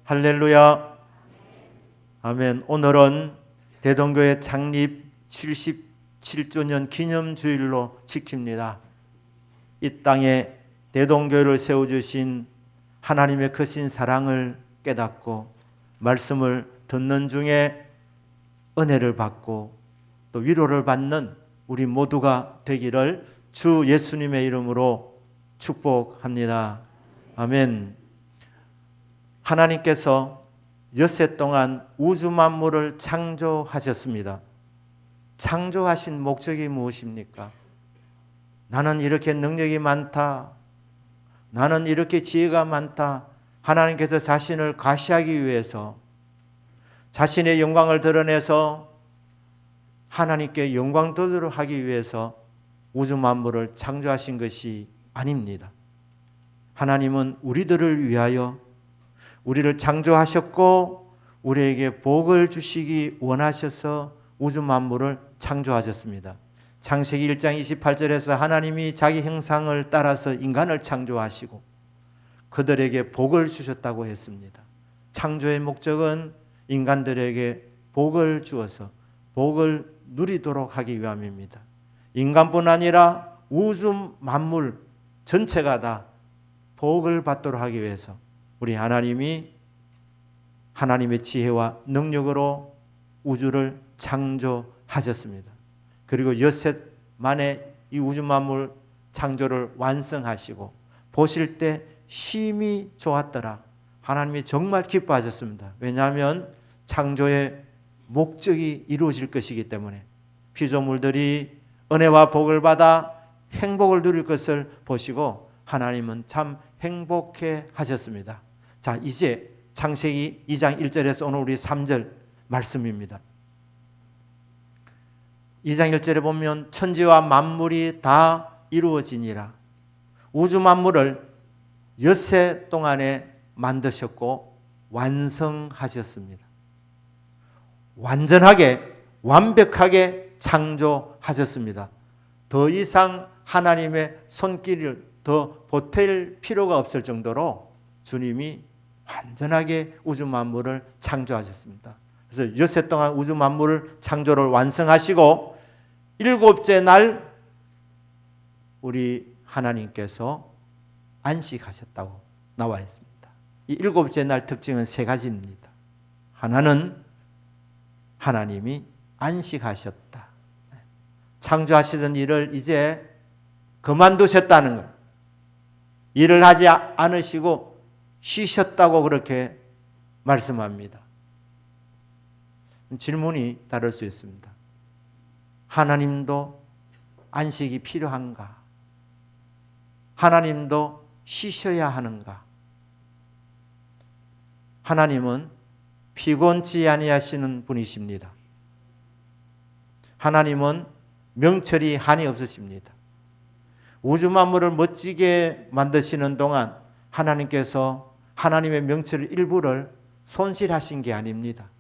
할렐루야. 아멘. 오늘은 대동교회 창립 77주년 기념주일로 지킵니다. 이 땅에 대동교회를 세워주신 하나님의 크신 사랑을 깨닫고 말씀을 듣는 중에 은혜를 받고 또 위로를 받는 우리 모두가 되기를 주 예수님의 이름으로 축복합니다. 아멘. 하나님께서 엿새 동안 우주 만물을 창조하셨습니다. 창조하신 목적이 무엇입니까? 나는 이렇게 능력이 많다. 나는 이렇게 지혜가 많다. 하나님께서 자신을 과시하기 위해서 자신의 영광을 드러내서 하나님께 영광 돌리도록 하기 위해서 우주 만물을 창조하신 것이 아닙니다. 하나님은 우리들을 위하여 우리를 창조하셨고 우리에게 복을 주시기 원하셔서 우주 만물을 창조하셨습니다. 창세기 1장 28절에서 하나님이 자기 형상을 따라서 인간을 창조하시고 그들에게 복을 주셨다고 했습니다. 창조의 목적은 인간들에게 복을 주어서 복을 누리도록 하기 위함입니다. 인간뿐 아니라 우주 만물 전체가 다 복을 받도록 하기 위해서 우리 하나님이 하나님의 지혜와 능력으로 우주를 창조하셨습니다. 그리고 엿새 만에 이 우주 만물 창조를 완성하시고 보실 때 심히 좋았더라. 하나님이 정말 기뻐하셨습니다. 왜냐하면 창조의 목적이 이루어질 것이기 때문에 피조물들이 은혜와 복을 받아 행복을 누릴 것을 보시고 하나님은 참 행복해 하셨습니다. 자, 이제 창세기 2장 1절에서 오늘 우리 3절 말씀입니다. 2장 1절에 보면 천지와 만물이 다 이루어지니라. 우주 만물을 엿새 동안에 만드셨고 완성하셨습니다. 완전하게 완벽하게 창조하셨습니다. 더 이상 하나님의 손길을 더 보탤 필요가 없을 정도로 주님이 완전하게 우주 만물을 창조하셨습니다. 그래서 엿새 동안 우주 만물을 창조를 완성하시고 일곱째 날 우리 하나님께서 안식하셨다고 나와 있습니다. 이 일곱째 날 특징은 세 가지입니다. 하나는 하나님이 안식하셨다. 창조하시던 일을 이제 그만두셨다는 것. 일을 하지 않으시고 쉬셨다고 그렇게 말씀합니다. 질문이 다를 수 있습니다. 하나님도 안식이 필요한가? 하나님도 쉬셔야 하는가? 하나님은 피곤치 아니하시는 분이십니다. 하나님은 명철이 한이 없으십니다. 우주 만물을 멋지게 만드시는 동안 하나님께서 하나님의 명철 일부를 손실하신 게 아닙니다.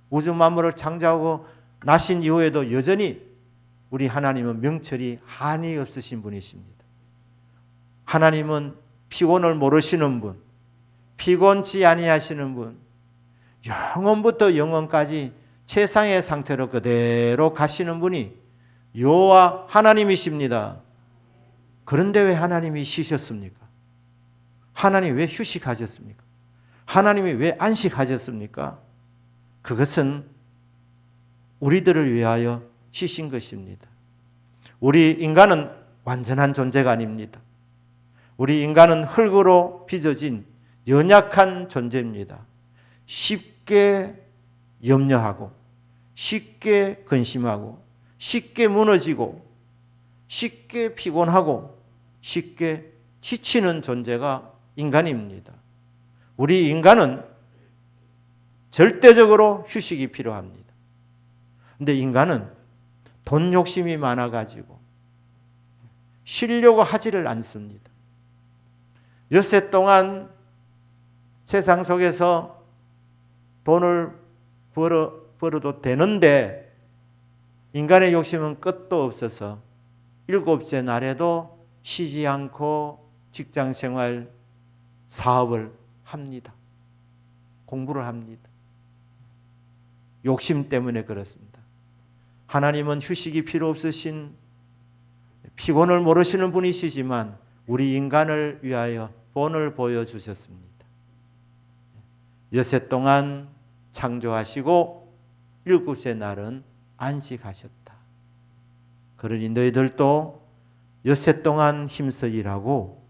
우주 만물을 창조하고 나신 이후에도 여전히 우리 하나님은 명철이 한이 없으신 분이십니다. 하나님은 피곤을 모르시는 분, 피곤치 아니하시는 분, 영원부터 영원까지 최상의 상태로 그대로 가시는 분이 여호와 하나님이십니다. 그런데 왜 하나님이 쉬셨습니까? 하나님 왜 휴식하셨습니까? 하나님이 왜 안식하셨습니까? 그것은 우리들을 위하여 쉬신 것입니다. 우리 인간은 완전한 존재가 아닙니다. 우리 인간은 흙으로 빚어진 연약한 존재입니다. 쉽게 염려하고 쉽게 근심하고 쉽게 무너지고 쉽게 피곤하고 쉽게 지치는 존재가 인간입니다. 우리 인간은 절대적으로 휴식이 필요합니다. 그런데 인간은 돈 욕심이 많아가지고 쉬려고 하지를 않습니다. 엿새 동안 세상 속에서 돈을 벌어도 되는데 인간의 욕심은 끝도 없어서 일곱째 날에도 쉬지 않고 직장생활, 사업을 합니다. 공부를 합니다. 욕심 때문에 그렇습니다. 하나님은 휴식이 필요 없으신 피곤을 모르시는 분이시지만 우리 인간을 위하여 본을 보여주셨습니다. 여섯 동안 창조하시고 일곱째 날은 안식하셨다. 그러니 너희들도 여섯 동안 힘써 일하고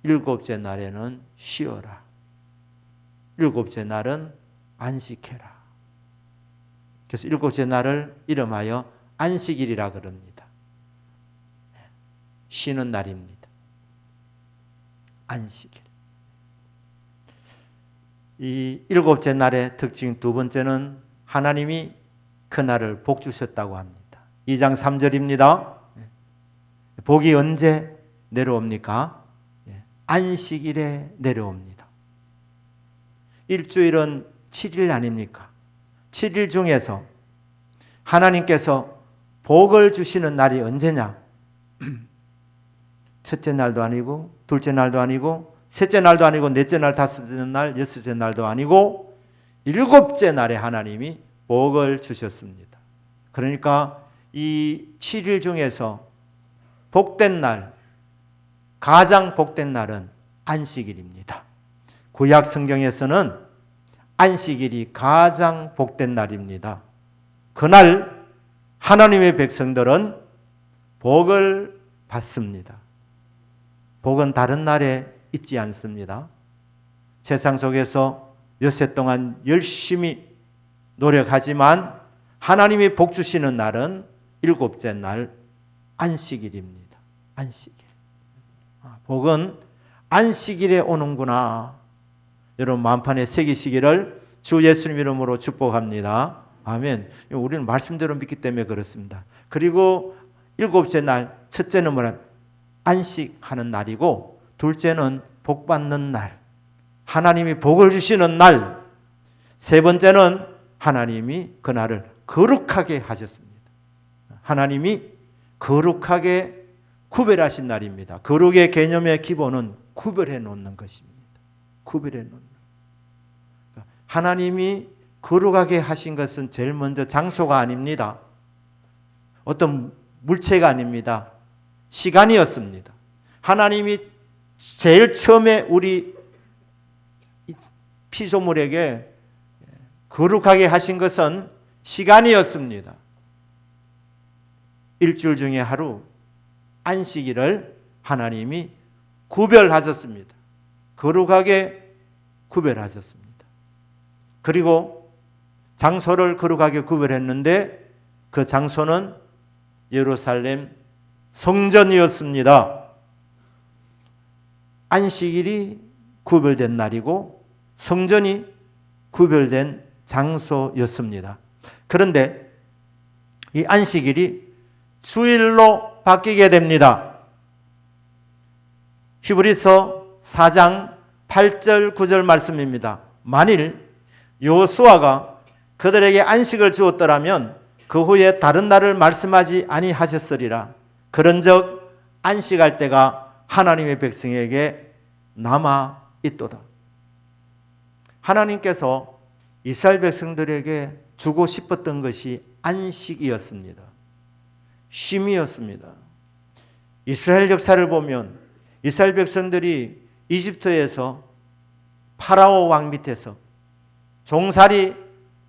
일곱째 날에는 쉬어라. 일곱째 날은 안식해라. 그래서 일곱째 날을 이름하여 안식일이라 그럽니다. 쉬는 날입니다. 안식일. 이 일곱째 날의 특징 두 번째는 하나님이 그날을 복 주셨다고 합니다. 2장 3절입니다. 복이 언제 내려옵니까? 안식일에 내려옵니다. 일주일은 7일 아닙니까? 7일 중에서 하나님께서 복을 주시는 날이 언제냐? 첫째 날도 아니고 둘째 날도 아니고 셋째 날도 아니고 넷째 날, 다섯째 날, 여섯째 날도 아니고 일곱째 날에 하나님이 복을 주셨습니다. 그러니까 이 7일 중에서 복된 날, 가장 복된 날은 안식일입니다. 구약 성경에서는 안식일이 가장 복된 날입니다. 그날 하나님의 백성들은 복을 받습니다. 복은 다른 날에 있지 않습니다. 세상 속에서 엿새 동안 열심히 노력하지만 하나님이 복 주시는 날은 일곱째 날 안식일입니다. 안식일. 복은 안식일에 오는구나. 여러분 마음판에 새기시기를 주 예수님 이름으로 축복합니다. 아멘. 우리는 말씀대로 믿기 때문에 그렇습니다. 그리고 일곱째 날, 첫째는 뭐냐? 안식하는 날이고 둘째는 복 받는 날, 하나님이 복을 주시는 날, 세 번째는 하나님이 그날을 거룩하게 하셨습니다. 하나님이 거룩하게 구별하신 날입니다. 거룩의 개념의 기본은 구별해 놓는 것입니다. 구별해 놓는. 하나님이 거룩하게 하신 것은 제일 먼저 장소가 아닙니다. 어떤 물체가 아닙니다. 시간이었습니다. 하나님이 제일 처음에 우리 피조물에게 거룩하게 하신 것은 시간이었습니다. 일주일 중에 하루 안식일을 하나님이 구별하셨습니다. 거룩하게 구별하셨습니다. 그리고 장소를 거룩하게 구별했는데 그 장소는 예루살렘 성전이었습니다. 안식일이 구별된 날이고 성전이 구별된 장소였습니다. 그런데 이 안식일이 주일로 바뀌게 됩니다. 히브리서 4장 8절 9절 말씀입니다. 만일 여호수아가 그들에게 안식을 주었더라면 그 후에 다른 날을 말씀하지 아니하셨으리라. 그런즉 안식할 때가 하나님의 백성에게 남아 있도다. 하나님께서 이스라엘 백성들에게 주고 싶었던 것이 안식이었습니다. 쉼이었습니다. 이스라엘 역사를 보면 이스라엘 백성들이 이집트에서 파라오 왕 밑에서 종살이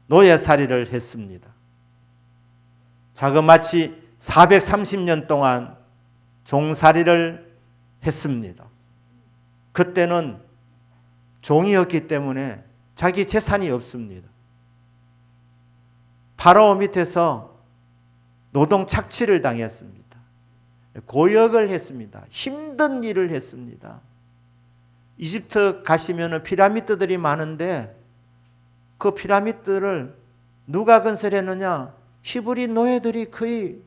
노예살이를 했습니다. 자그마치 430년 동안 종살이를 했습니다. 그때는 종이었기 때문에 자기 재산이 없습니다. 파라오 밑에서 노동 착취를 당했습니다. 고역을 했습니다. 힘든 일을 했습니다. 이집트 가시면 피라미드들이 많은데 그 피라미드를 누가 건설했느냐? 히브리 노예들이 거의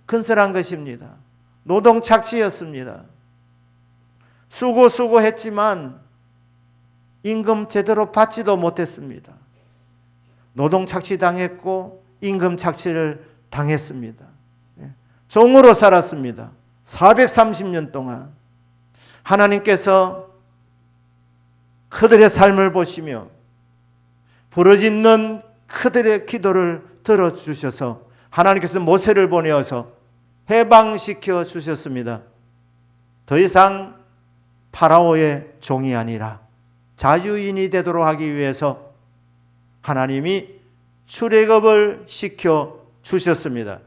건설한 것입니다. 노동 착취였습니다. 수고했지만 임금 제대로 받지도 못했습니다. 노동 착취 당했고 임금 착취를 당했습니다. 종으로 살았습니다. 430년 동안 하나님께서 그들의 삶을 보시며 부르짖는 그들의 기도를 들어주셔서 하나님께서 모세를 보내어서 해방시켜 주셨습니다. 더 이상 파라오의 종이 아니라 자유인이 되도록 하기 위해서 하나님이 출애굽을 시켜 주셨습니다.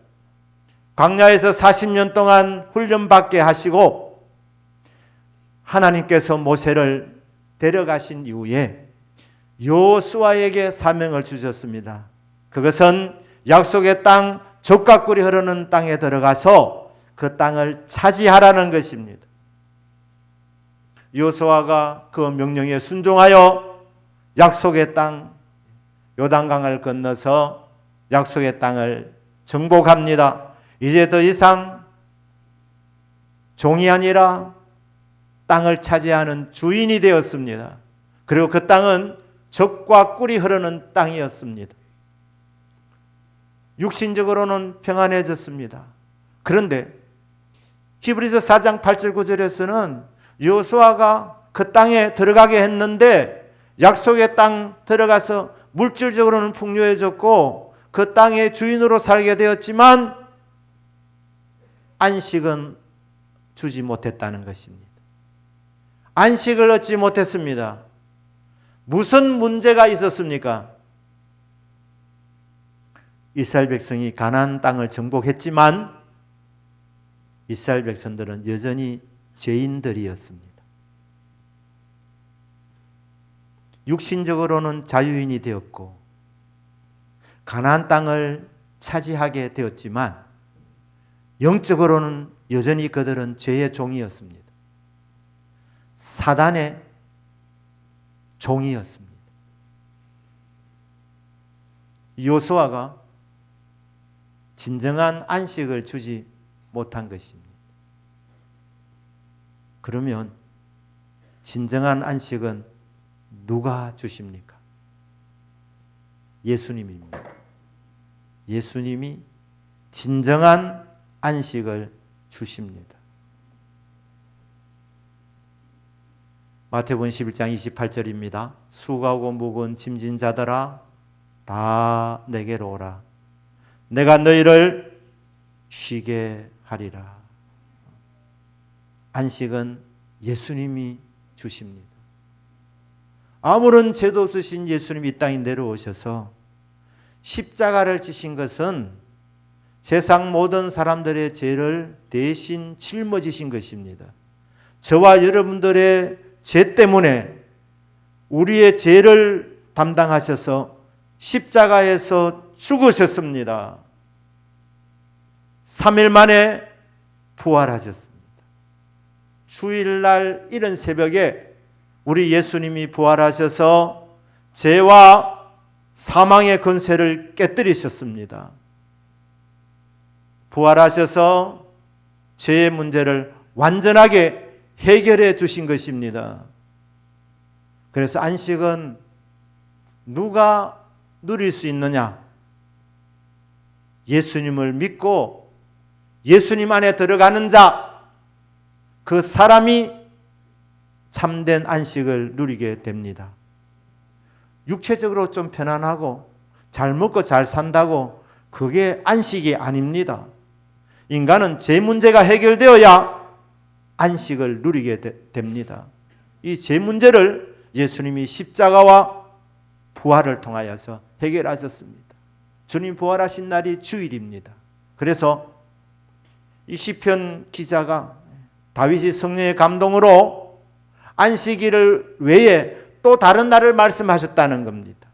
광야에서 40년 동안 훈련받게 하시고 하나님께서 모세를 데려가신 이후에 여호수아에게 사명을 주셨습니다. 그것은 약속의 땅, 젖과 꿀이 흐르는 땅에 들어가서 그 땅을 차지하라는 것입니다. 여호수아가 그 명령에 순종하여 약속의 땅, 요단강을 건너서 약속의 땅을 정복합니다. 이제 더 이상 종이 아니라 땅을 차지하는 주인이 되었습니다. 그리고 그 땅은 젖과 꿀이 흐르는 땅이었습니다. 육신적으로는 평안해졌습니다. 그런데 히브리서 4장 8절 9절에서는 여호수아가 그 땅에 들어가게 했는데 약속의 땅 들어가서 물질적으로는 풍요해졌고 그 땅의 주인으로 살게 되었지만 안식은 주지 못했다는 것입니다. 안식을 얻지 못했습니다. 무슨 문제가 있었습니까? 이스라엘 백성이 가나안 땅을 정복했지만 이스라엘 백성들은 여전히 죄인들이었습니다. 육신적으로는 자유인이 되었고 가나안 땅을 차지하게 되었지만 영적으로는 여전히 그들은 죄의 종이었습니다. 사단의 종이었습니다. 여호수아가 진정한 안식을 주지 못한 것입니다. 그러면 진정한 안식은 누가 주십니까? 예수님입니다. 예수님이 진정한 안식을 주십니다. 마태복음 11장 28절입니다. 수고하고 무거운 짐진 자들아 다 내게로 오라. 내가 너희를 쉬게 하리라. 안식은 예수님이 주십니다. 아무런 죄도 없으신 예수님이 이 땅에 내려오셔서 십자가를 지신 것은 세상 모든 사람들의 죄를 대신 짊어지신 것입니다. 저와 여러분들의 죄 때문에 우리의 죄를 담당하셔서 십자가에서 죽으셨습니다. 3일 만에 부활하셨습니다. 주일날 이른 새벽에 우리 예수님이 부활하셔서 죄와 사망의 권세를 깨뜨리셨습니다. 부활하셔서 죄의 문제를 완전하게 해결해 주신 것입니다. 그래서 안식은 누가 누릴 수 있느냐? 예수님을 믿고 예수님 안에 들어가는 자, 그 사람이 참된 안식을 누리게 됩니다. 육체적으로 좀 편안하고 잘 먹고 잘 산다고 그게 안식이 아닙니다. 인간은 죄 문제가 해결되어야 안식을 누리게 됩니다. 이 죄 문제를 예수님이 십자가와 부활을 통하여서 해결하셨습니다. 주님 부활하신 날이 주일입니다. 그래서 이 시편 기자가 다윗이 성령의 감동으로 안식일을 외에 또 다른 날을 말씀하셨다는 겁니다.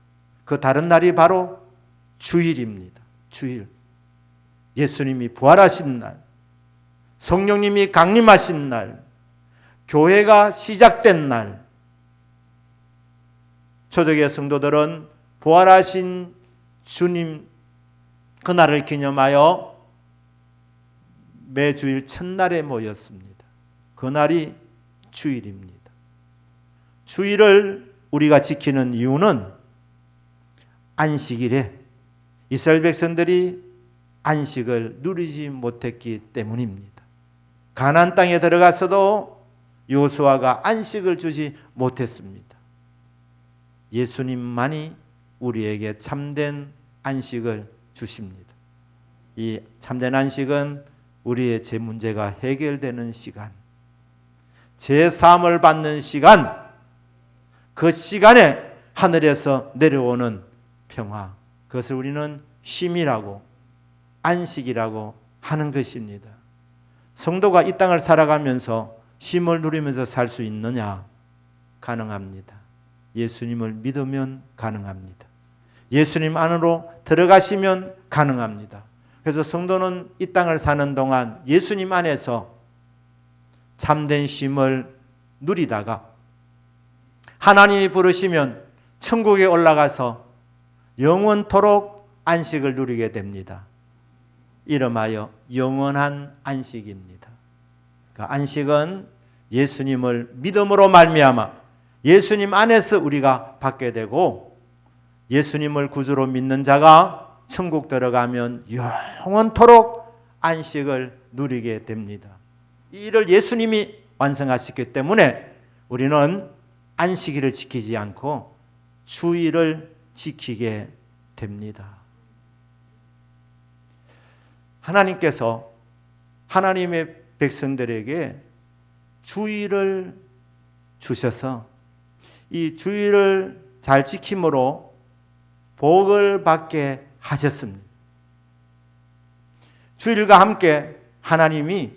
그 다른 날이 바로 주일입니다. 주일. 예수님이 부활하신 날, 성령님이 강림하신 날, 교회가 시작된 날. 초대교회 성도들은 부활하신 주님 그날을 기념하여 매주일 첫날에 모였습니다. 그날이 주일입니다. 주일을 우리가 지키는 이유는 안식일에 이스라엘 백성들이 안식을 누리지 못했기 때문입니다. 가나안 땅에 들어가서도 여호수아가 안식을 주지 못했습니다. 예수님만이 우리에게 참된 안식을 주십니다. 이 참된 안식은 우리의 제 문제가 해결되는 시간, 제 사함을 받는 시간, 그 시간에 하늘에서 내려오는 평화, 그것을 우리는 쉼이라고, 안식이라고 하는 것입니다. 성도가 이 땅을 살아가면서 쉼을 누리면서 살 수 있느냐? 가능합니다. 예수님을 믿으면 가능합니다. 예수님 안으로 들어가시면 가능합니다. 그래서 성도는 이 땅을 사는 동안 예수님 안에서 참된 쉼을 누리다가 하나님이 부르시면 천국에 올라가서 영원토록 안식을 누리게 됩니다. 이름하여 영원한 안식입니다. 그 안식은 예수님을 믿음으로 말미암아 예수님 안에서 우리가 받게 되고, 예수님을 구주로 믿는 자가 천국 들어가면 영원토록 안식을 누리게 됩니다. 이 일을 예수님이 완성하셨기 때문에 우리는 안식일을 지키지 않고 주일을 지키게 됩니다. 하나님께서 하나님의 백성들에게 주일을 주셔서 이 주일을 잘 지킴으로 복을 받게 하셨습니다. 주일과 함께 하나님이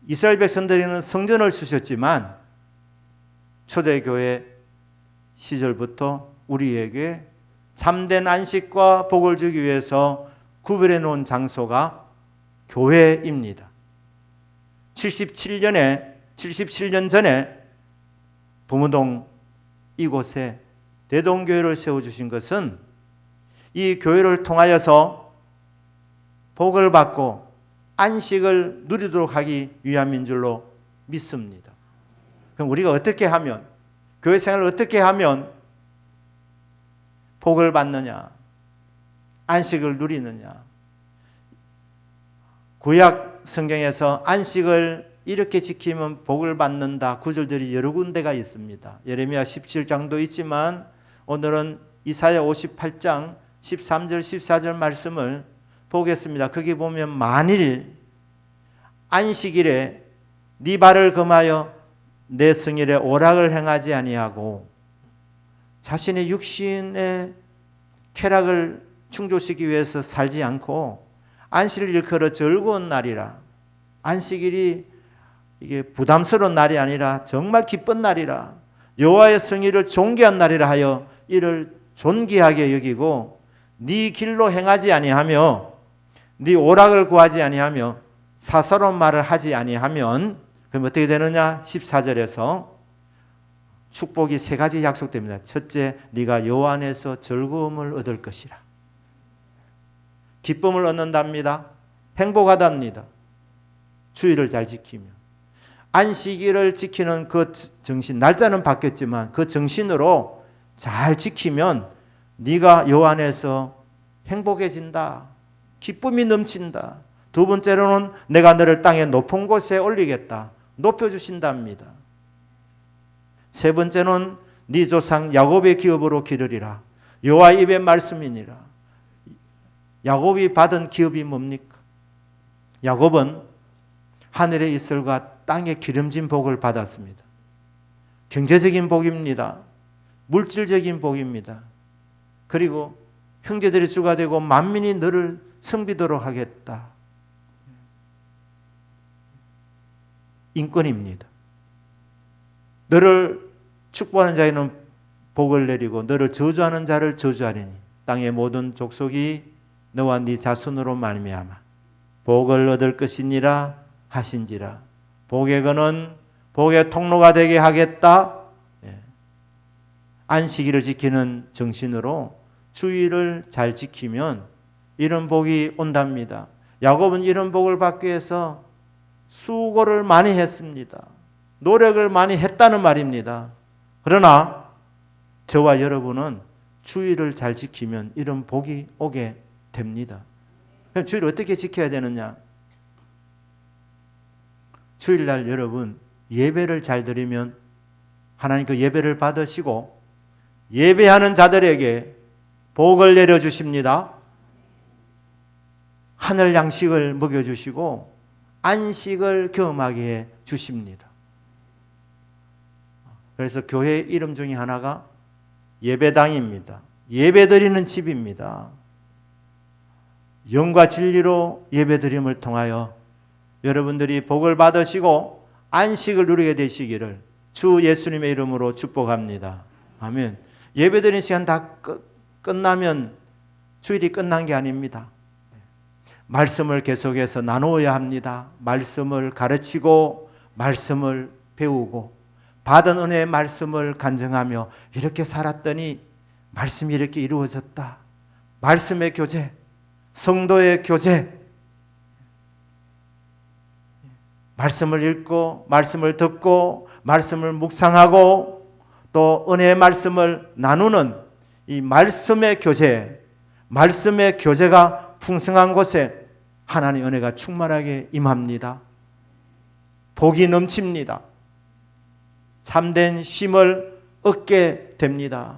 이스라엘 백성들에게는 성전을 주셨지만 초대교회 시절부터 우리에게 참된 안식과 복을 주기 위해서 구별해 놓은 장소가 교회입니다. 77년 전에 부무동 이곳에 대동교회를 세워주신 것은 이 교회를 통하여서 복을 받고 안식을 누리도록 하기 위함인 줄로 믿습니다. 그럼 우리가 어떻게 하면, 교회 생활을 어떻게 하면 복을 받느냐, 안식을 누리느냐? 구약 성경에서 안식을 이렇게 지키면 복을 받는다 구절들이 여러 군데가 있습니다. 예레미야 17장도 있지만 오늘은 이사야 58장 13절 14절 말씀을 보겠습니다. 거기 보면 만일 안식일에 네 발을 금하여 내 성일에 오락을 행하지 아니하고 자신의 육신의 쾌락을 충족시키기 위해서 살지 않고 안식일을 일컬어 즐거운 날이라, 안식일이 이게 부담스러운 날이 아니라 정말 기쁜 날이라, 여호와의 성일을 존귀한 날이라 하여 이를 존귀하게 여기고 네 길로 행하지 아니하며 네 오락을 구하지 아니하며 사사로운 말을 하지 아니하면 그럼 어떻게 되느냐? 14절에서 축복이 세 가지 약속됩니다. 첫째, 네가 여호와 안에서 즐거움을 얻을 것이라. 기쁨을 얻는답니다. 행복하답니다. 주일을 잘 지키면. 안식일을 지키는 그 정신, 날짜는 바뀌었지만 그 정신으로 잘 지키면 네가 여호와 안에서 행복해진다. 기쁨이 넘친다. 두 번째로는 내가 너를 땅의 높은 곳에 올리겠다. 높여주신답니다. 세 번째는 네 조상 야곱의 기업으로 기르리라. 여호와의 입의 말씀이니라. 야곱이 받은 기업이 뭡니까? 야곱은 하늘의 이슬과 땅의 기름진 복을 받았습니다. 경제적인 복입니다. 물질적인 복입니다. 그리고 형제들이 주가 되고 만민이 너를 섬기도록 하겠다. 인권입니다. 너를 축복하는 자에는 복을 내리고 너를 저주하는 자를 저주하리니 땅의 모든 족속이 너와 네 자손으로 말미암아 복을 얻을 것이니라 하신지라. 복의 근은 복의 통로가 되게 하겠다. 안식일을 지키는 정신으로 주일을 잘 지키면 이런 복이 온답니다. 야곱은 이런 복을 받기 위해서 수고를 많이 했습니다. 노력을 많이 했다는 말입니다. 그러나 저와 여러분은 주일을 잘 지키면 이런 복이 오게 됩니다. 그럼 주일을 어떻게 지켜야 되느냐? 주일날 여러분 예배를 잘 드리면 하나님 그 예배를 받으시고 예배하는 자들에게 복을 내려주십니다. 하늘 양식을 먹여주시고 안식을 경험하게 해 주십니다. 그래서 교회 이름 중에 하나가 예배당입니다. 예배드리는 집입니다. 영과 진리로 예배드림을 통하여 여러분들이 복을 받으시고 안식을 누리게 되시기를 주 예수님의 이름으로 축복합니다. 아멘. 예배드리는 시간 다 끝나면 주일이 끝난 게 아닙니다. 말씀을 계속해서 나누어야 합니다. 말씀을 가르치고 말씀을 배우고 받은 은혜의 말씀을 간증하며 이렇게 살았더니 말씀이 이렇게 이루어졌다. 말씀의 교제, 성도의 교제, 말씀을 읽고 말씀을 듣고 말씀을 묵상하고 또 은혜의 말씀을 나누는 이 말씀의 교제, 말씀의 교제가 풍성한 곳에 하나님의 은혜가 충만하게 임합니다. 복이 넘칩니다. 참된 쉼을 얻게 됩니다.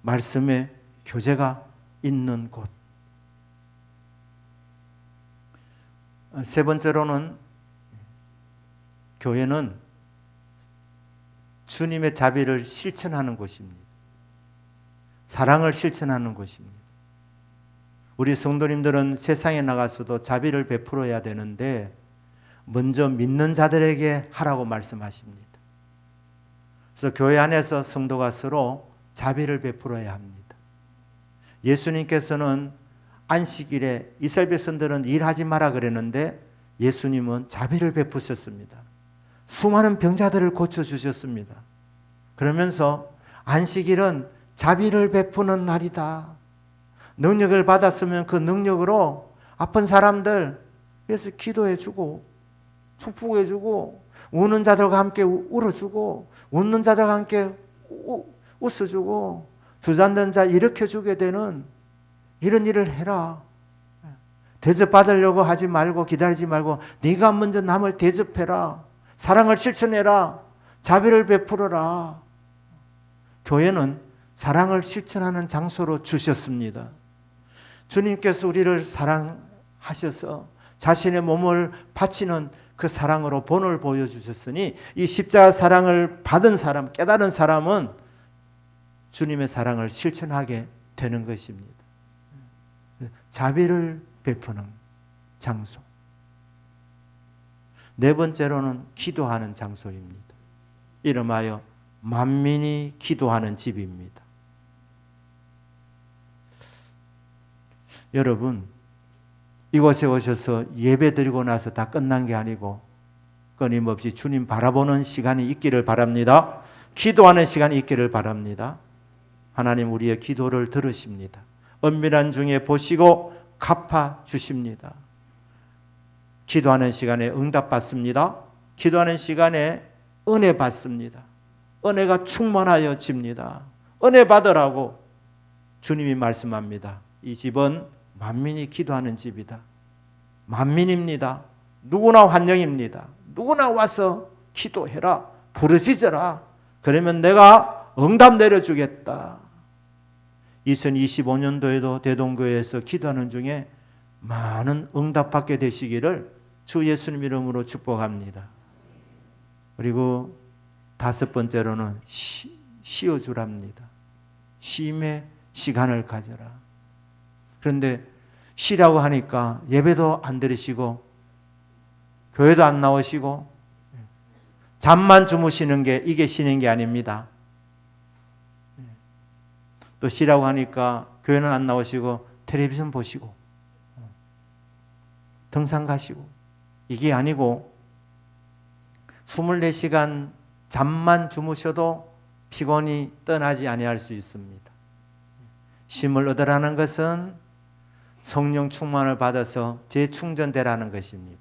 말씀의 교제가 있는 곳. 세 번째로는 교회는 주님의 자비를 실천하는 곳입니다. 사랑을 실천하는 곳입니다. 우리 성도님들은 세상에 나가서도 자비를 베풀어야 되는데 먼저 믿는 자들에게 하라고 말씀하십니다. 그래서 교회 안에서 성도가 서로 자비를 베풀어야 합니다. 예수님께서는 안식일에 이스라엘 백성들은 일하지 마라 그랬는데 예수님은 자비를 베푸셨습니다. 수많은 병자들을 고쳐주셨습니다. 그러면서 안식일은 자비를 베푸는 날이다. 능력을 받았으면 그 능력으로 아픈 사람들 위해서 기도해주고 축복해주고 우는 자들과 함께 울어주고 웃는 자들과 함께 웃어주고 주저앉은 자 일으켜주게 되는 이런 일을 해라. 대접받으려고 하지 말고 기다리지 말고 네가 먼저 남을 대접해라. 사랑을 실천해라. 자비를 베풀어라. 교회는 사랑을 실천하는 장소로 주셨습니다. 주님께서 우리를 사랑하셔서 자신의 몸을 바치는 그 사랑으로 본을 보여주셨으니 이 십자가 사랑을 받은 사람, 깨달은 사람은 주님의 사랑을 실천하게 되는 것입니다. 자비를 베푸는 장소. 네 번째로는 기도하는 장소입니다. 이름하여 만민이 기도하는 집입니다. 여러분, 이곳에 오셔서 예배 드리고 나서 다 끝난 게 아니고 끊임없이 주님 바라보는 시간이 있기를 바랍니다. 기도하는 시간이 있기를 바랍니다. 하나님 우리의 기도를 들으십니다. 은밀한 중에 보시고 갚아 주십니다. 기도하는 시간에 응답 받습니다. 기도하는 시간에 은혜 받습니다. 은혜가 충만하여집니다. 은혜 받으라고 주님이 말씀합니다. 이 집은 만민이 기도하는 집이다. 만민입니다. 누구나 환영입니다. 누구나 와서 기도해라. 부르짖어라. 그러면 내가 응답 내려주겠다. 2025년도에도 대동교회에서 기도하는 중에 많은 응답받게 되시기를 주 예수님 이름으로 축복합니다. 그리고 다섯 번째로는 쉬어주랍니다. 쉼의 시간을 가져라. 그런데 쉬라고 하니까 예배도 안 드리시고 교회도 안 나오시고 잠만 주무시는 게 이게 쉬는 게 아닙니다. 또 쉬라고 하니까 교회는 안 나오시고 텔레비전 보시고 등산 가시고 이게 아니고 24시간 잠만 주무셔도 피곤이 떠나지 아니할 수 있습니다. 쉼을 얻으라는 것은 성령 충만을 받아서 재충전되라는 것입니다.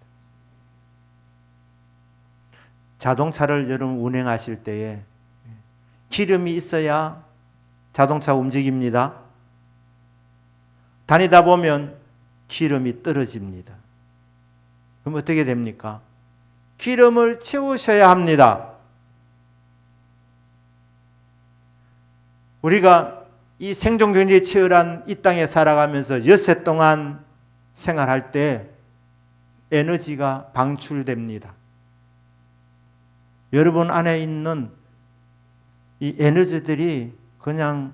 자동차를 여러분 운행하실 때에 기름이 있어야 자동차가 움직입니다. 다니다 보면 기름이 떨어집니다. 그럼 어떻게 됩니까? 기름을 채우셔야 합니다. 우리가 이 생존 경제에 치열한 이 땅에 살아가면서 엿새 동안 생활할 때 에너지가 방출됩니다. 여러분 안에 있는 이 에너지들이 그냥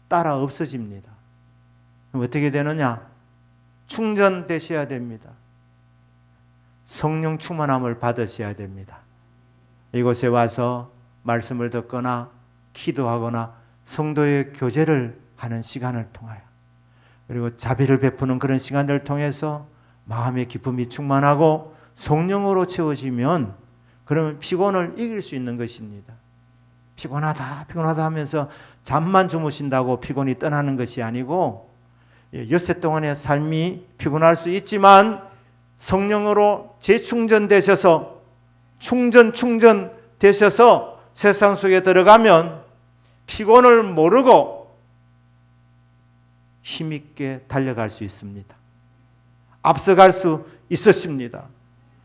따라 없어집니다. 그럼 어떻게 되느냐? 충전되셔야 됩니다. 성령 충만함을 받으셔야 됩니다. 이곳에 와서 말씀을 듣거나 기도하거나 성도의 교제를 하는 시간을 통하여, 그리고 자비를 베푸는 그런 시간들을 통해서 마음의 기쁨이 충만하고 성령으로 채워지면 그러면 피곤을 이길 수 있는 것입니다. 피곤하다 하면서 잠만 주무신다고 피곤이 떠나는 것이 아니고, 엿새 동안의 삶이 피곤할 수 있지만 성령으로 재충전되셔서 충전되셔서 세상 속에 들어가면 피곤을 모르고 힘있게 달려갈 수 있습니다. 앞서갈 수 있으십니다.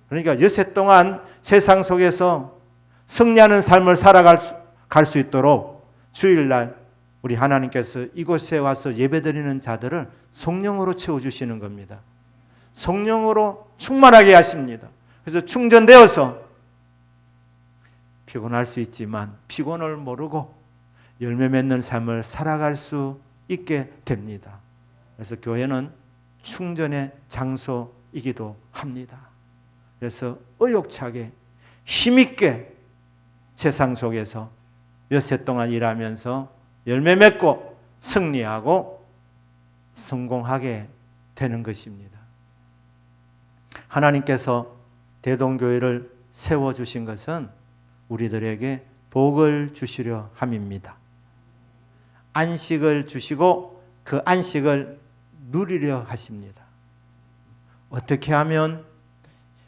그러니까 엿새 동안 세상 속에서 승리하는 삶을 살아갈 수 있도록 주일날 우리 하나님께서 이곳에 와서 예배드리는 자들을 성령으로 채워주시는 겁니다. 성령으로 충만하게 하십니다. 그래서 충전되어서 피곤할 수 있지만 피곤을 모르고 열매 맺는 삶을 살아갈 수 있게 됩니다. 그래서 교회는 충전의 장소이기도 합니다. 그래서 의욕차게 힘있게 세상 속에서 엿새 동안 일하면서 열매 맺고 승리하고 성공하게 되는 것입니다. 하나님께서 대동교회를 세워주신 것은 우리들에게 복을 주시려 함입니다. 안식을 주시고 그 안식을 누리려 하십니다. 어떻게 하면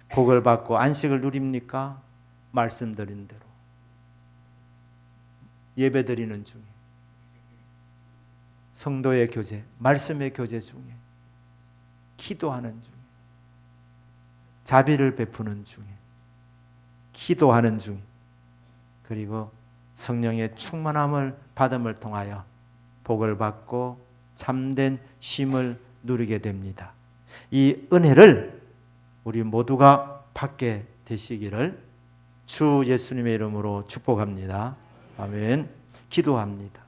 복을 받고 안식을 누립니까? 말씀드린 대로 예배드리는 중에, 성도의 교제, 말씀의 교제 중에, 기도하는 중에, 자비를 베푸는 중에, 기도하는 중에, 그리고 성령의 충만함을 받음을 통하여 복을 받고 참된 쉼을 누리게 됩니다. 이 은혜를 우리 모두가 받게 되시기를 주 예수님의 이름으로 축복합니다. 아멘. 기도합니다.